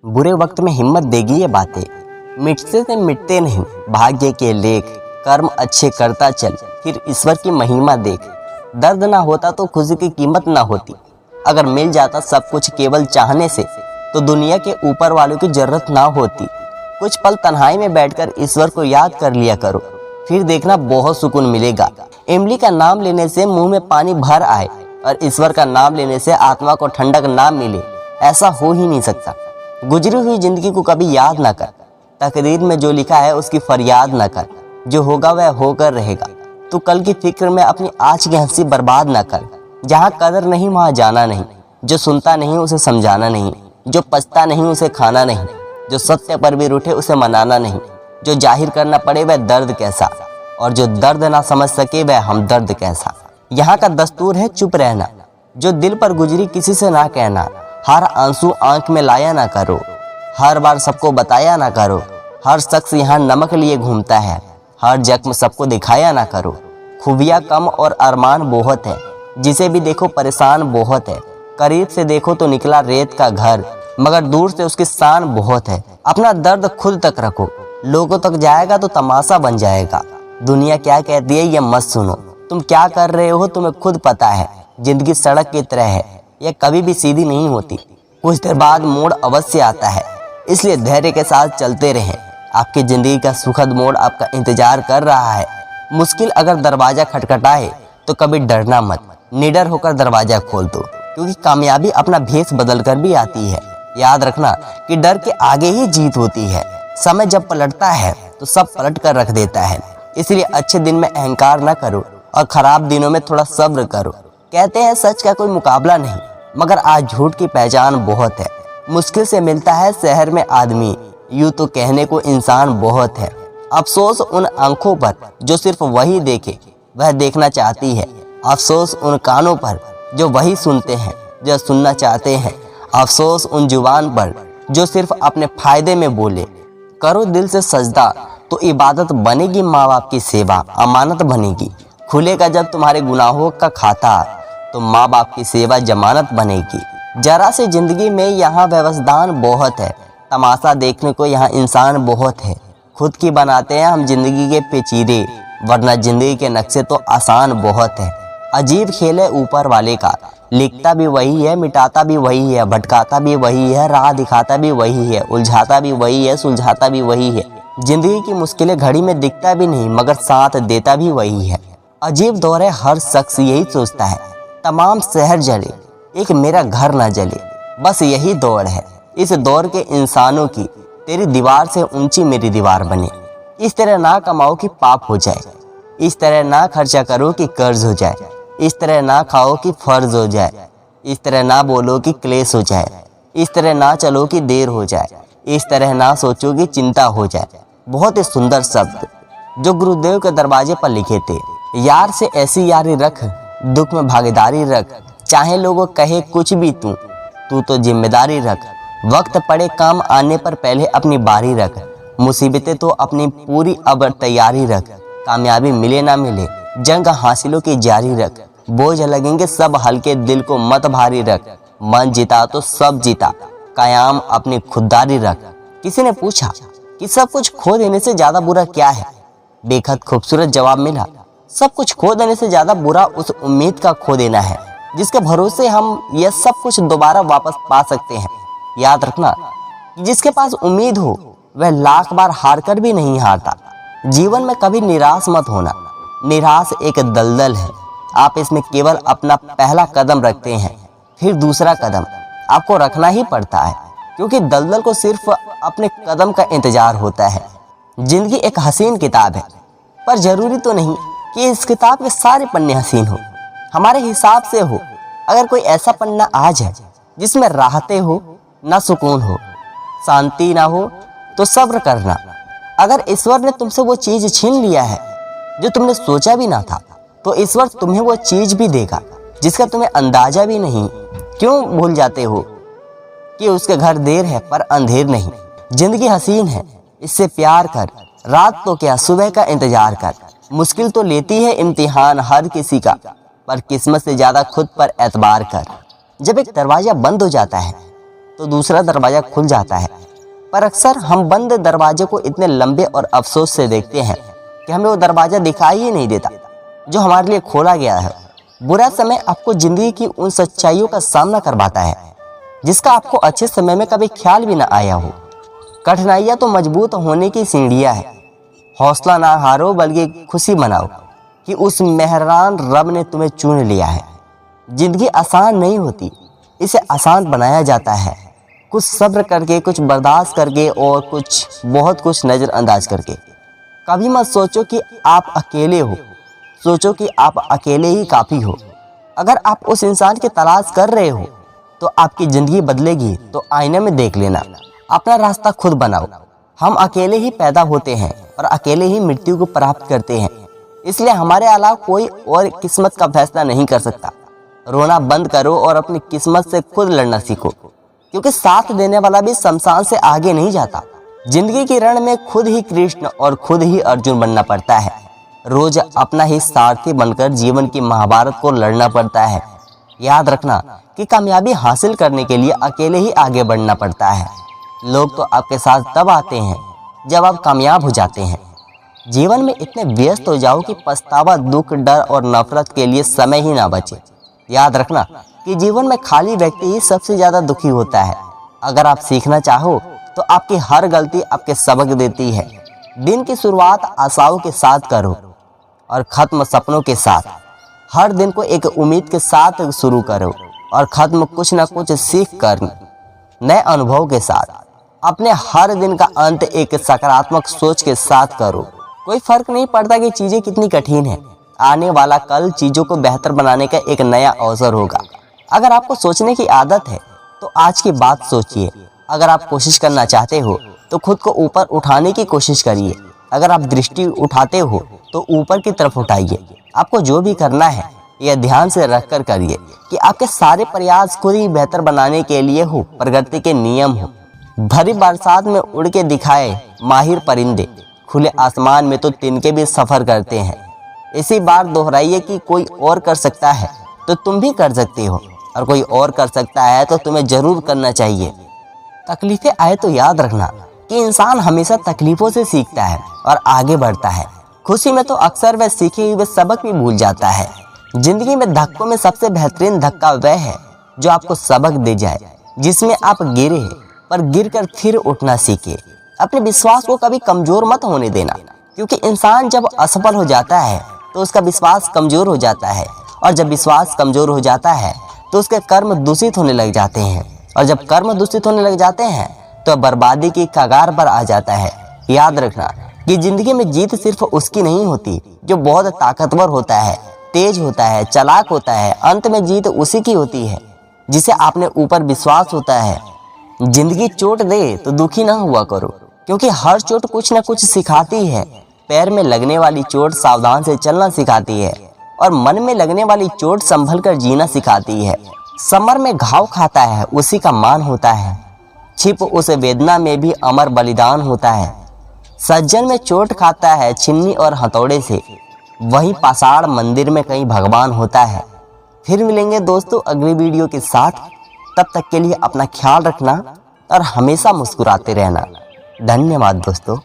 बुरे वक्त में हिम्मत देगी ये बातें। मिटते से मिटते नहीं भाग्य के लेख, कर्म अच्छे करता चल फिर ईश्वर की महिमा देख। दर्द ना होता तो खुशी की कीमत ना होती। अगर मिल जाता सब कुछ केवल चाहने से तो दुनिया के ऊपर वालों की जरूरत ना होती। कुछ पल तन्हाई में बैठकर ईश्वर को याद कर लिया करो, फिर देखना बहुत सुकून मिलेगा। इमली का नाम लेने से मुंह में पानी भर आए और ईश्वर का नाम लेने से आत्मा को ठंडक ना मिले, ऐसा हो ही नहीं सकता। गुजरी हुई जिंदगी को कभी याद ना कर, तकदीर में जो लिखा है उसकी फरियाद ना कर। जो होगा वह होकर रहेगा। तू कल की फिक्र में अपनी आज की हंसी बर्बाद ना कर। जहाँ कदर नहीं वहाँ जाना नहीं, जो सुनता नहीं उसे समझाना नहीं, जो पछता नहीं उसे खाना नहीं, जो सत्य पर भी रूठे उसे मनाना नहीं, जो जाहिर करना पड़े वह दर्द कैसा, और जो दर्द ना समझ सके वह हमदर्द कैसा। यहाँ का दस्तूर है चुप रहना, जो दिल पर गुजरी किसी से ना कहना। हर आंसू आंख में लाया ना करो, हर बार सबको बताया ना करो। हर शख्स यहाँ नमक लिए घूमता है, हर जख्म सबको दिखाया ना करो। खूबियाँ कम और अरमान बहुत है, जिसे भी देखो परेशान बहुत है। करीब से देखो तो निकला रेत का घर, मगर दूर से उसकी शान बहुत है। अपना दर्द खुद तक रखो, लोगों तक जाएगा तो तमाशा बन जाएगा। दुनिया क्या कहती है ये मत सुनो, तुम क्या कर रहे हो तुम्हें खुद पता है। जिंदगी सड़क की तरह है, यह कभी भी सीधी नहीं होती। कुछ देर बाद मोड़ अवश्य आता है, इसलिए धैर्य के साथ चलते रहें। आपकी जिंदगी का सुखद मोड़ आपका इंतजार कर रहा है। मुश्किल अगर दरवाजा खटखटाए तो कभी डरना मत, निडर होकर दरवाजा खोल दो, क्योंकि कामयाबी अपना भेष बदल कर भी आती है। याद रखना कि डर के आगे ही जीत होती है। समय जब पलटता है तो सब पलट कर रख देता है। इसलिए अच्छे दिन में अहंकार न करो और खराब दिनों में थोड़ा सब्र करो। कहते हैं सच का कोई मुकाबला नहीं, मगर आज झूठ की पहचान बहुत है। मुश्किल से मिलता है शहर में आदमी, यूं तो कहने को इंसान बहुत है। अफसोस उन आंखों पर जो सिर्फ वही देखे वह देखना चाहती है। अफसोस उन कानों पर जो वही सुनते हैं जो सुनना चाहते हैं। अफसोस उन जुबान पर जो सिर्फ अपने फायदे में बोले। करो दिल से सजदा तो इबादत बनेगी, माँ बाप की सेवा अमानत बनेगी। खुलेगा जब तुम्हारे गुनाहों का खाता तो माँ बाप की सेवा जमानत बनेगी। जरा से जिंदगी में यहाँ व्यवधान बहुत है, तमाशा देखने को यहाँ इंसान बहुत है। खुद की बनाते हैं हम जिंदगी के पेचीरे, वरना जिंदगी के नक्शे तो आसान बहुत है। अजीब खेल है ऊपर वाले का, लिखता भी वही है, मिटाता भी वही है, भटकाता भी वही है, राह दिखाता भी वही है, उलझाता भी वही है, सुलझाता भी वही है। जिंदगी की मुश्किलें घड़ी में दिखता भी नहीं, मगर साथ देता भी वही है। अजीब दौर है, हर शख्स यही सोचता है तमाम शहर जले एक मेरा घर ना जले। बस यही दौड़ है। इस दौर के इंसानों की तेरी दीवार से ऊंची मेरी दीवार बने। इस तरह ना कमाओ कि पाप हो जाए, इस तरह ना खर्चा करो कि कर्ज हो जाए, इस तरह ना खाओ कि फर्ज हो जाए, इस तरह ना बोलो कि क्लेश हो जाए, इस तरह ना चलो कि देर हो जाए, इस तरह ना सोचो कि चिंता हो जाए। बहुत ही सुंदर शब्द जो गुरुदेव के दरवाजे पर लिखे थे। यार से ऐसी यारी रख, दुख में भागीदारी रख, चाहे लोगों कहे कुछ भी तू तो जिम्मेदारी रख। वक्त पड़े काम आने पर पहले अपनी बारी रख, मुसीबतें तो अपनी पूरी अब तैयारी रख। कामयाबी मिले ना मिले जंग हासिलों की जारी रख, बोझ लगेंगे सब हल्के दिल को मत भारी रख। मन जीता तो सब जीता, कायम अपनी खुददारी रख। किसी ने पूछा कि सब कुछ खो देने से ज्यादा बुरा क्या है? बेहद खूबसूरत जवाब मिला, सब कुछ खो देने से ज्यादा बुरा उस उम्मीद का खो देना है जिसके भरोसे हम यह सब कुछ दोबारा वापस पा सकते हैं। याद रखना कि जिसके पास उम्मीद हो वह लाख बार हार कर भी नहीं हारता। जीवन में कभी निराश मत होना, निराश एक दलदल है। आप इसमें केवल अपना पहला कदम रखते हैं, फिर दूसरा कदम आपको रखना ही पड़ता है, क्योंकि दलदल को सिर्फ अपने कदम का इंतजार होता है। जिंदगी एक हसीन किताब है, पर जरूरी तो नहीं कि इस किताब के सारे पन्ने हसीन हो, हमारे हिसाब से हो। अगर कोई ऐसा पन्ना आज है जिसमें राहतें हो, ना सुकून हो, शांति ना हो, तो सब्र करना। अगर ईश्वर ने तुमसे वो चीज छीन लिया है जो तुमने सोचा भी ना था, तो ईश्वर तुम्हें वो चीज भी देगा जिसका तुम्हें अंदाजा भी नहीं। क्यों भूल जाते हो कि उसके घर देर है पर अंधेर नहीं। जिंदगी हसीन है, इससे प्यार कर। रात तो क्या सुबह का इंतजार कर। मुश्किल तो लेती है इम्तिहान हर किसी का, पर किस्मत से ज्यादा खुद पर एतबार कर। जब एक दरवाजा बंद हो जाता है तो दूसरा दरवाज़ा खुल जाता है। पर अक्सर हम बंद दरवाजे को इतने लंबे और अफसोस से देखते हैं कि हमें वो दरवाज़ा दिखाई ही नहीं देता जो हमारे लिए खोला गया है। बुरा समय आपको ज़िंदगी की उन सच्चाइयों का सामना करवाता है जिसका आपको अच्छे समय में कभी ख्याल भी ना आया हो। कठिनाइयाँ तो मजबूत होने की सीढ़ियाँ हैं। हौसला ना हारो बल्कि खुशी मनाओ कि उस मेहरबान रब ने तुम्हें चुन लिया है। ज़िंदगी आसान नहीं होती, इसे आसान बनाया जाता है। कुछ सब्र करके, कुछ बर्दाश्त करके और बहुत कुछ नज़रअंदाज करके। कभी मत सोचो कि आप अकेले हो, सोचो कि आप अकेले ही काफ़ी हो। अगर आप उस इंसान की तलाश कर रहे हो तो आपकी ज़िंदगी बदलेगी तो आईने में देख लेना। अपना रास्ता खुद बनाओ। हम अकेले ही पैदा होते हैं और अकेले ही मृत्यु को प्राप्त करते हैं, इसलिए हमारे अलावा कोई और किस्मत का फैसला नहीं कर सकता। रोना बंद करो और अपनी किस्मत से खुद लड़ना सीखो, क्योंकि साथ देने वाला भी शमशान से आगे नहीं जाता। जिंदगी की रण में खुद ही कृष्ण और खुद ही अर्जुन बनना पड़ता है। रोज अपना ही सारथी बनकर जीवन की महाभारत को लड़ना पड़ता है। याद रखना कि कामयाबी हासिल करने के लिए अकेले ही आगे बढ़ना पड़ता है। लोग तो आपके साथ तब आते हैं जब आप कामयाब हो जाते हैं। जीवन में इतने व्यस्त हो जाओ कि पछतावा, दुख, डर और नफरत के लिए समय ही ना बचे। याद रखना कि जीवन में खाली व्यक्ति ही सबसे ज़्यादा दुखी होता है। अगर आप सीखना चाहो तो आपकी हर गलती आपके सबक देती है। दिन की शुरुआत आशाओं के साथ करो और ख़त्म सपनों के साथ। हर दिन को एक उम्मीद के साथ शुरू करो और ख़त्म कुछ ना कुछ सीख कर नए अनुभव के साथ। अपने हर दिन का अंत एक सकारात्मक सोच के साथ करो। कोई फ़र्क नहीं पड़ता कि चीज़ें कितनी कठिन हैं, आने वाला कल चीज़ों को बेहतर बनाने का एक नया अवसर होगा। अगर आपको सोचने की आदत है तो आज की बात सोचिए। अगर आप कोशिश करना चाहते हो तो खुद को ऊपर उठाने की कोशिश करिए। अगर आप दृष्टि उठाते हो तो ऊपर की तरफ उठाइए। आपको जो भी करना है यह ध्यान से रख कर करिए कि आपके सारे प्रयास खुद ही बेहतर बनाने के लिए हो, प्रगति के नियम हो। भरी बरसात में उड़ के दिखाए माहिर परिंदे, खुले आसमान में तो तिनके भी सफ़र करते हैं। इसी बार दोहराइए कि कोई और कर सकता है तो तुम भी कर सकते हो, और कोई और कर सकता है तो तुम्हें ज़रूर करना चाहिए। तकलीफ़ें आए तो याद रखना कि इंसान हमेशा तकलीफ़ों से सीखता है और आगे बढ़ता है। खुशी में तो अक्सर वह सीखे हुए सबक भी भूल जाता है। ज़िंदगी में धक्कों में सबसे बेहतरीन धक्का वह है जो आपको सबक दे जाए, जिसमें आप गिरे पर गिरकर फिर उठना सीखे। अपने विश्वास को कभी कमज़ोर मत होने देना, क्योंकि इंसान जब असफल हो जाता है तो उसका विश्वास कमज़ोर हो जाता है, और जब विश्वास कमज़ोर हो जाता है तो उसके कर्म दूषित होने लग जाते हैं, और जब कर्म दूषित होने लग जाते हैं तो बर्बादी की कगार पर आ जाता है। याद रखना कि ज़िंदगी में जीत सिर्फ उसकी नहीं होती जो बहुत ताकतवर होता है, तेज होता है, चालाक होता है। अंत में जीत उसी की होती है जिसे आपने ऊपर विश्वास होता है। जिंदगी चोट दे तो दुखी ना हुआ करो, क्योंकि हर चोट कुछ ना कुछ सिखाती है। पैर में लगने वाली चोट सावधान से चलना सिखाती है, और मन में लगने वाली चोट संभल कर जीना सिखाती है। समर में घाव खाता है उसी का मान होता है, छिप उस वेदना में भी अमर बलिदान होता है। सज्जन में चोट खाता है छिन्नी और हथौड़े से, वही पाषाण मंदिर में कहीं भगवान होता है। फिर मिलेंगे दोस्तों अगली वीडियो के साथ। तब तक के लिए अपना ख्याल रखना और हमेशा मुस्कुराते रहना। धन्यवाद दोस्तों।